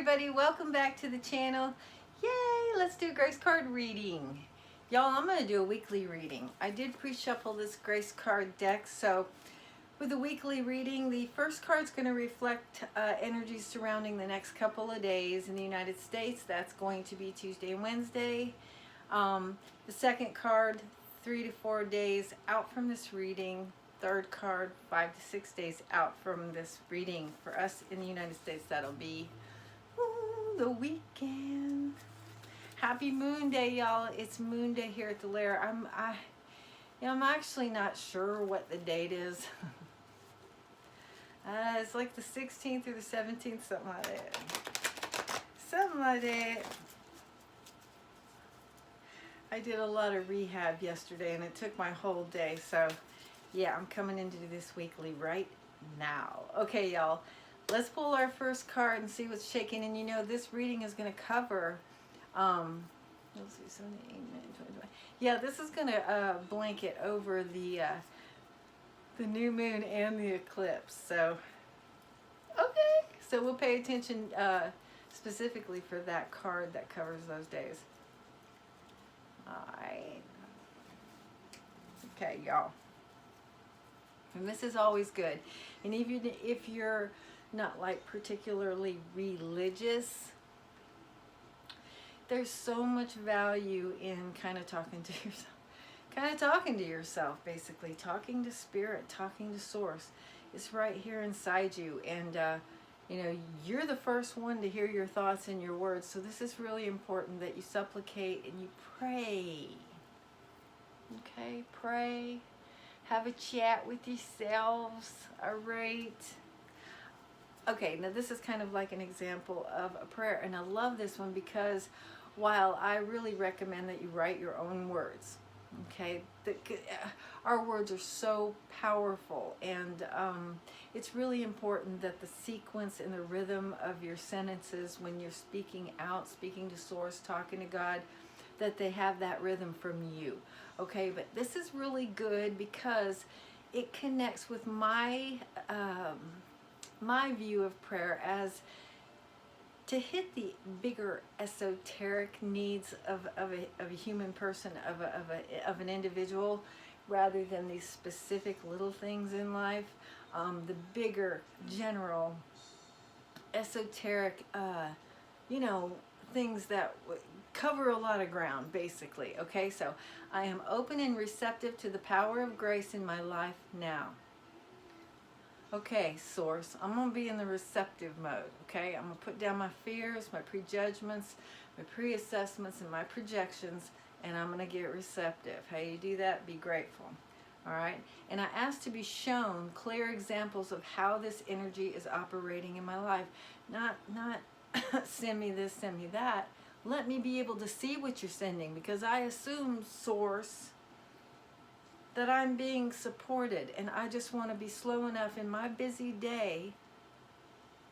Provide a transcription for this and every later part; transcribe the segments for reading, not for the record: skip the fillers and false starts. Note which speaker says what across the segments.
Speaker 1: everybody, welcome back to the channel. Yay, let's do a grace card reading. Y'all, I'm going to do a weekly reading. I did pre-shuffle this grace card deck, so with the weekly reading, the first card's going to reflect energies surrounding the next couple of days in the United States. That's going to be Tuesday and Wednesday. The second card, 3 to 4 days out from this reading. Third card, 5 to 6 days out from this reading. For us in the United States, that'll be the weekend. Happy Moon Day, y'all. It's Moon Day here at the lair. I'm actually not sure what the date is. It's like the 16th or the 17th, something like that. Something like that. I did a lot of rehab yesterday and it took my whole day, so yeah, I'm coming into this weekly right now. Okay, y'all, let's pull our first card and see what's shaking. And you know, this reading is going to cover, let's see, 7, 8, 9, 20, 20. Yeah, this is going to blanket over the new moon and the eclipse. So, okay, so we'll pay attention specifically for that card that covers those days. All right. Okay, y'all. And this is always good. And even if you're not like particularly religious, there's so much value in kind of talking to yourself. Basically talking to spirit, talking to source. It's right here inside you, and you know, you're the first one to hear your thoughts and your words. So this is really important that you supplicate and you pray. Okay, pray. Have a chat with yourselves, all right? Okay, now this is kind of like an example of a prayer, and I love this one because while I really recommend that you write your own words, okay, our words are so powerful, and it's really important that the sequence and the rhythm of your sentences when you're speaking out, speaking to source, talking to God, that they have that rhythm from you. Okay, but this is really good because it connects with my my view of prayer as to hit the bigger esoteric needs of a human person, of an individual, rather than these specific little things in life. The bigger, general, esoteric, you know, things that cover a lot of ground, basically. Okay, so I am open and receptive to the power of grace in my life now. Okay, source, I'm going to be in the receptive mode. Okay, I'm going to put down my fears, my prejudgments, my pre-assessments, and my projections, and I'm going to get receptive. How you do that? Be grateful. All right, and I ask to be shown clear examples of how this energy is operating in my life. Not send me this, send me that. Let me be able to see what you're sending, because I assume, source, that I'm being supported, and I just want to be slow enough in my busy day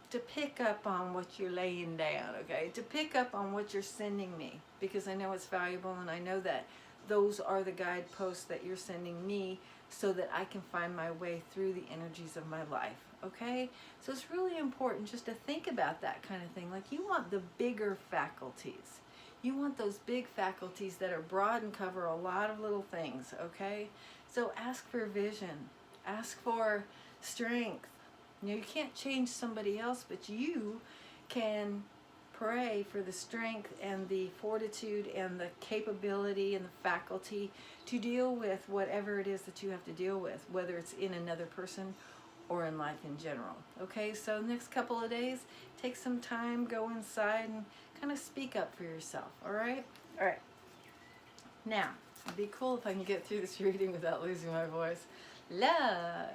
Speaker 1: to pick up on what you're laying down, okay? To pick up on what you're sending me, because I know it's valuable, and I know that those are the guideposts that you're sending me so that I can find my way through the energies of my life. Okay, so it's really important just to think about that kind of thing. Like, you want the bigger faculties. You want those big faculties that are broad and cover a lot of little things, okay? So ask for vision. Ask for strength. You know, you can't change somebody else, but you can pray for the strength and the fortitude and the capability and the faculty to deal with whatever it is that you have to deal with, whether it's in another person or in life in general. Okay, so next couple of days, take some time, go inside and kind of speak up for yourself, all right? All right. Now, it'd be cool if I can get through this reading without losing my voice. Love.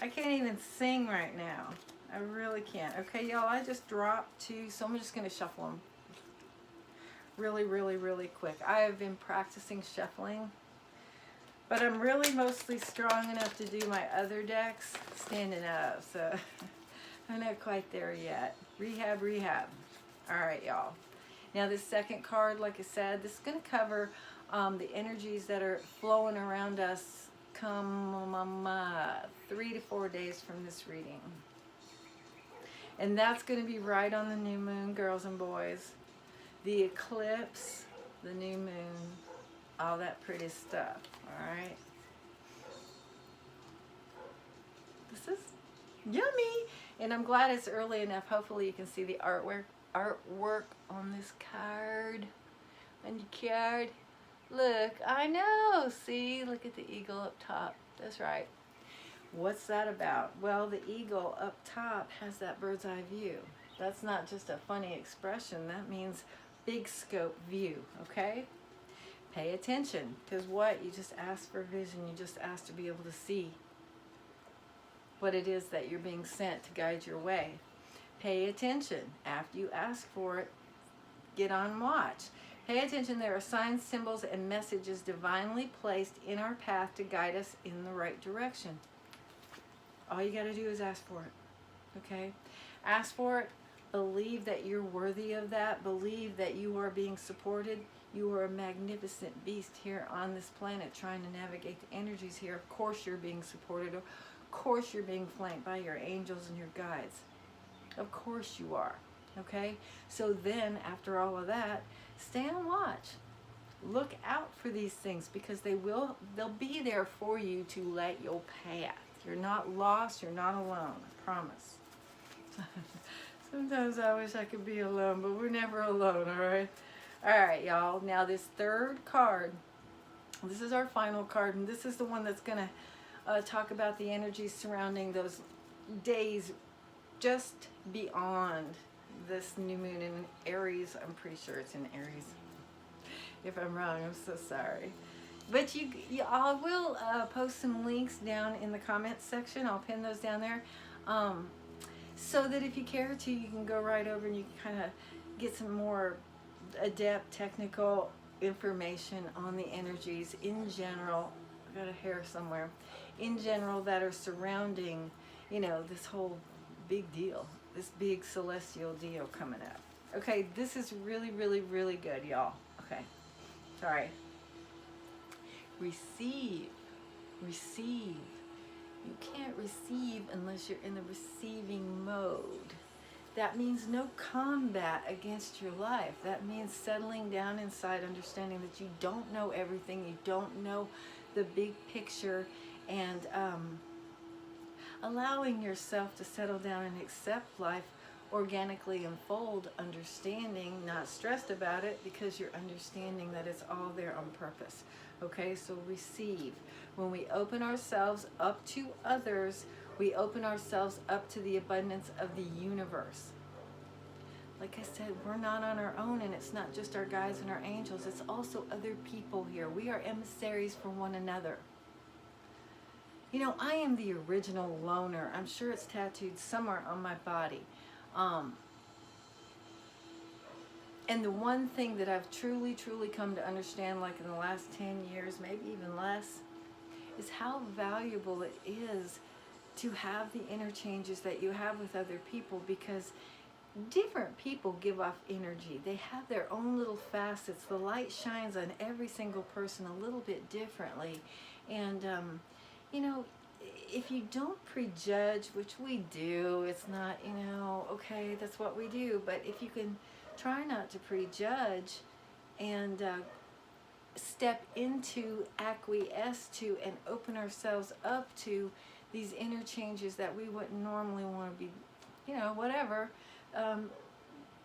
Speaker 1: I can't even sing right now. I really can't. Okay, y'all, I just dropped 2, so I'm just going to shuffle them really, really, really quick. I have been practicing shuffling, but I'm really mostly strong enough to do my other decks standing up, so I'm not quite there yet. Rehab, rehab. All right, y'all. Now, this second card, like I said, this is going to cover the energies that are flowing around us come 3 to 4 days from this reading. And that's going to be right on the new moon, girls and boys. The eclipse, the new moon, all that pretty stuff. All right. This is yummy. And I'm glad it's early enough. Hopefully you can see the artwork on this card. On your card. Look, I know. See, look at the eagle up top. That's right. What's that about? Well, the eagle up top has that bird's eye view. That's not just a funny expression. That means big scope view, okay? Pay attention, because what? You just asked for vision. You just asked to be able to see what it is that you're being sent to guide your way. Pay attention. After you ask for it, get on watch. Pay attention. There are signs, symbols, and messages divinely placed in our path to guide us in the right direction. All you got to do is ask for it, okay? Ask for it. Believe that you're worthy of that. Believe that you are being supported. You are a magnificent beast here on this planet trying to navigate the energies here. Of course you're being supported. Of course you're being flanked by your angels and your guides. Of course you are, okay? So then, after all of that, stay on watch. Look out for these things, because they'll be there for you to light your path. You're not lost. You're not alone. I promise. Sometimes I wish I could be alone, but we're never alone, all right? All right, y'all. Now this third card, this is our final card, and this is the one that's going to talk about the energies surrounding those days just beyond this new moon in Aries. I'm pretty sure it's in Aries. If I'm wrong, I'm so sorry. But I will post some links down in the comments section. I'll pin those down there. So that if you care to, you can go right over and you can kind of get some more adept technical information on the energies in general. I got a hair somewhere. In general, that are surrounding, this whole big deal, this big celestial deal coming up. Okay, this is really, really, really good, y'all. Okay, sorry. Receive. You can't receive unless you're in the receiving mode. That means no combat against your life. That means settling down inside, understanding that you don't know everything, you don't know the big picture, and allowing yourself to settle down and accept life organically unfold, understanding, not stressed about it, because you're understanding that it's all there on purpose. Okay, so receive. When we open ourselves up to others, we open ourselves up to the abundance of the universe. Like I said, we're not on our own, and it's not just our guides and our angels. It's also other people here. We are emissaries for one another. I am the original loner. I'm sure it's tattooed somewhere on my body. And the one thing that I've truly, truly come to understand, like in the last 10 years, maybe even less, is how valuable it is to have the interchanges that you have with other people, because different people give off energy. They have their own little facets. The light shines on every single person a little bit differently. And, if you don't prejudge, which we do, it's not, okay, that's what we do. But if you can try not to prejudge and step into, acquiesce to, and open ourselves up to these interchanges that we wouldn't normally want to be, whatever,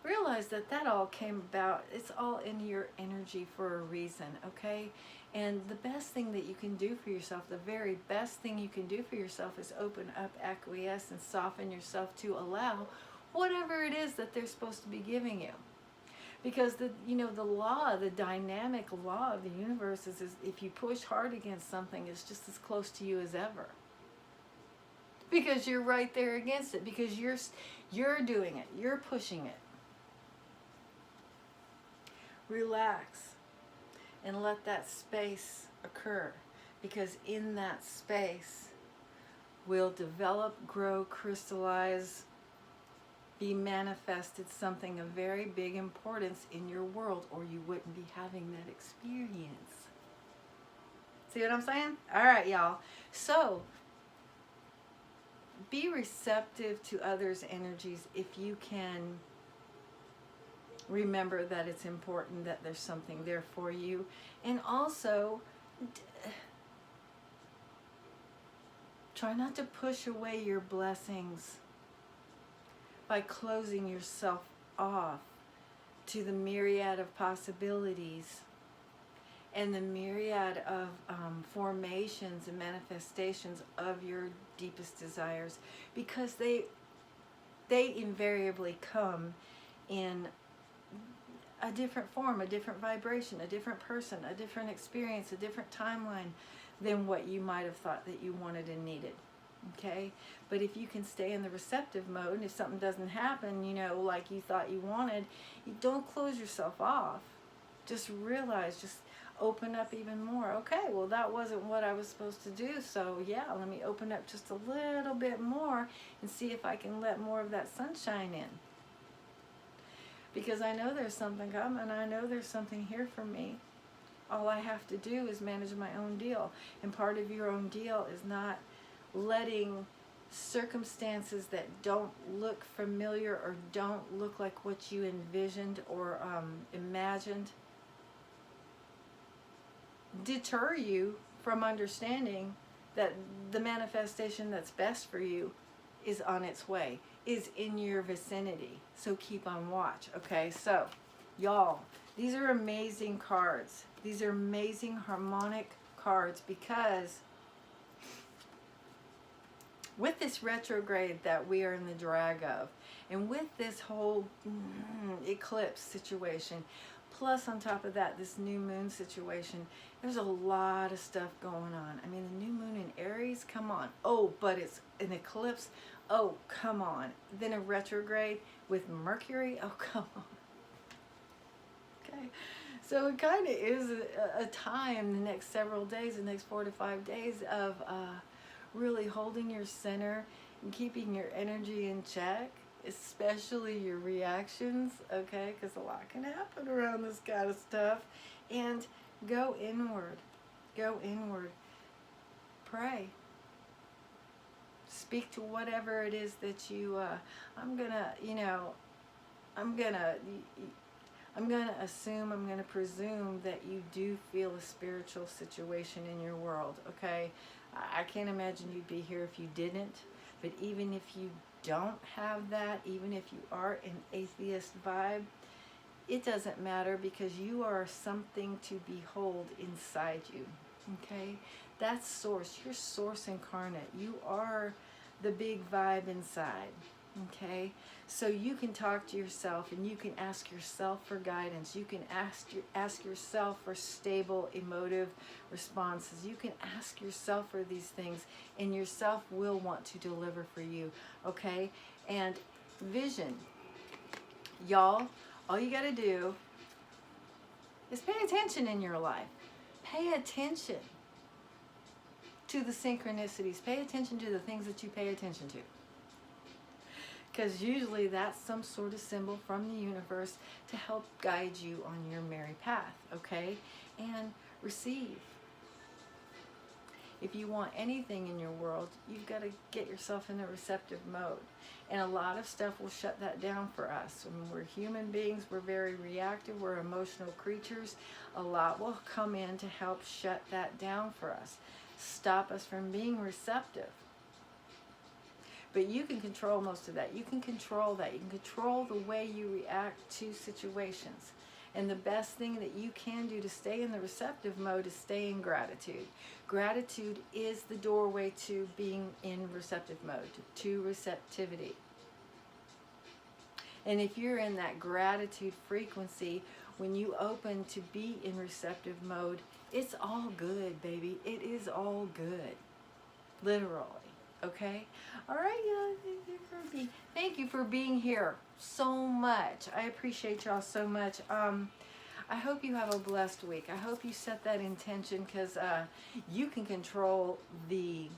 Speaker 1: realize that all came about. It's all in your energy for a reason, okay? And the best thing that you can do for yourself, the very best thing you can do for yourself, is open up, acquiesce, and soften yourself to allow whatever it is that they're supposed to be giving you. Because the law, the dynamic law of the universe is if you push hard against something, it's just as close to you as ever. Because you're right there against it. Because you're doing it. You're pushing it. Relax and let that space occur. Because in that space will develop, grow, crystallize, be manifested something of very big importance in your world, or you wouldn't be having that experience. See what I'm saying? All right, y'all. So, be receptive to others' energies if you can remember that it's important that there's something there for you. And also, try not to push away your blessings by closing yourself off to the myriad of possibilities and the myriad of formations and manifestations of your deepest desires, because they invariably come in a different form, a different vibration, a different person, a different experience, a different timeline than what you might have thought that you wanted and needed. Okay? But if you can stay in the receptive mode, and if something doesn't happen, you know, like you thought you wanted, you don't close yourself off. Just realize, just open up even more. Okay, well, that wasn't what I was supposed to do, so yeah, let me open up just a little bit more and see if I can let more of that sunshine in. Because I know there's something coming. I know there's something here for me. All I have to do is manage my own deal. And part of your own deal is not letting circumstances that don't look familiar or don't look like what you envisioned or imagined deter you from understanding that the manifestation that's best for you is on its way, is in your vicinity. So keep on watch. Okay, so y'all, these are amazing cards. These are amazing harmonic cards, because with this retrograde that we are in the drag of, and with this whole eclipse situation, plus on top of that, this new moon situation, there's a lot of stuff going on. I mean, the new moon in Aries, come on. Oh, but it's an eclipse. Oh, come on. Then a retrograde with Mercury. Oh, come on. Okay. So it kind of is a time, the next several days, the next 4 to 5 days of really holding your center and keeping your energy in check, especially your reactions, okay, because a lot can happen around this kind of stuff. And go inward. Go inward. Pray. Speak to whatever it is that you, I'm going to assume, I'm going to presume that you do feel a spiritual situation in your world, okay? I can't imagine you'd be here if you didn't. But even if you don't have that, even if you are an atheist vibe, it doesn't matter, because you are something to behold inside you, okay? That's source. You're source incarnate. You are the big vibe inside, okay? So you can talk to yourself, and you can ask yourself for guidance. You can ask yourself for stable emotive responses. You can ask yourself for these things, and yourself will want to deliver for you, okay? And vision, y'all, all you got to do is pay attention in your life. Pay attention to the synchronicities. Pay attention to the things that you pay attention to. Because usually that's some sort of symbol from the universe to help guide you on your merry path, okay? And receive. If you want anything in your world, you've got to get yourself in a receptive mode. And a lot of stuff will shut that down for us. I mean, we're human beings. We're very reactive. We're emotional creatures. A lot will come in to help shut that down for us. Stop us from being receptive. But you can control most of that. You can control that. You can control the way you react to situations. And the best thing that you can do to stay in the receptive mode is stay in gratitude. Gratitude is the doorway to being in receptive mode, to receptivity. And if you're in that gratitude frequency, when you open to be in receptive mode, it's all good, baby. It is all good. Literally. Okay? All right, thank you for being here so much. I appreciate y'all so much. I hope you have a blessed week. I hope you set that intention, because you can control you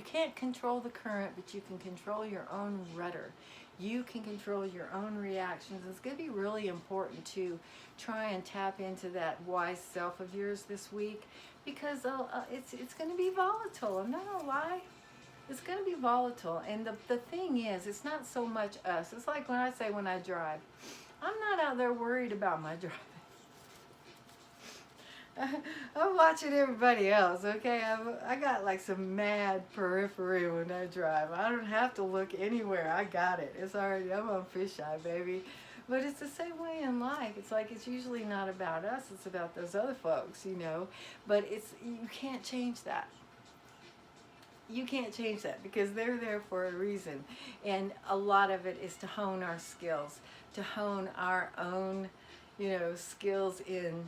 Speaker 1: can't control the current, but you can control your own rudder. You can control your own reactions. It's going to be really important to try and tap into that wise self of yours this week, because it's going to be volatile. I'm not going to lie. It's going to be volatile. And the thing is, it's not so much us. It's like when I say when I drive, I'm not out there worried about my driving. I'm watching everybody else, okay? I got like some mad periphery when I drive. I don't have to look anywhere. I got it. It's already, I'm on fisheye, baby. But it's the same way in life. It's like it's usually not about us. It's about those other folks, you know. But you can't change that. You can't change that because they're there for a reason. And a lot of it is to hone our skills, to hone our own, you know, skills in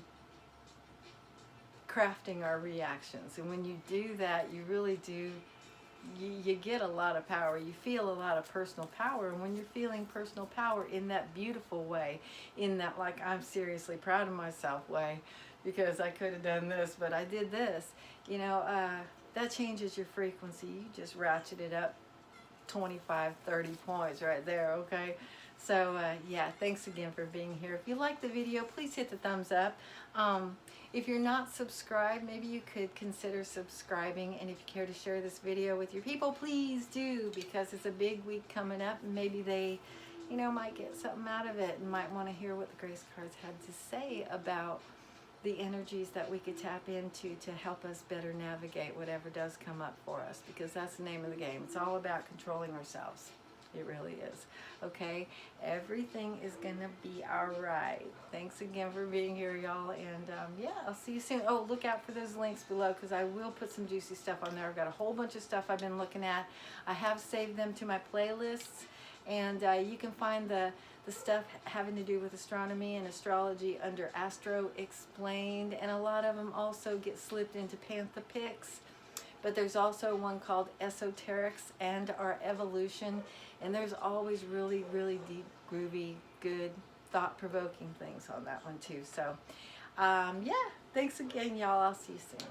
Speaker 1: crafting our reactions. And when you do that, you really do, you get a lot of power. You feel a lot of personal power. And when you're feeling personal power in that beautiful way, in that like I'm seriously proud of myself way, because I could have done this, but I did this, you know, that changes your frequency. You just ratchet it up 25, 30 points right there, okay? So, yeah, thanks again for being here. If you liked the video, please hit the thumbs up. If you're not subscribed, maybe you could consider subscribing. And if you care to share this video with your people, please do, because it's a big week coming up. And maybe they, you know, might get something out of it and might want to hear what the Grace cards had to say about the energies that we could tap into to help us better navigate whatever does come up for us, because that's the name of the game. It's all about controlling ourselves. It really is. Okay? Everything is going to be all right. Thanks again for being here, y'all. And yeah, I'll see you soon. Oh, look out for those links below, because I will put some juicy stuff on there. I've got a whole bunch of stuff I've been looking at. I have saved them to my playlists. And you can find the stuff having to do with astronomy and astrology under Astro Explained. And a lot of them also get slipped into Pantha Picks. But there's also one called Esoterics and Our Evolution. And there's always really, really deep, groovy, good, thought-provoking things on that one too. So, yeah, thanks again, y'all. I'll see you soon.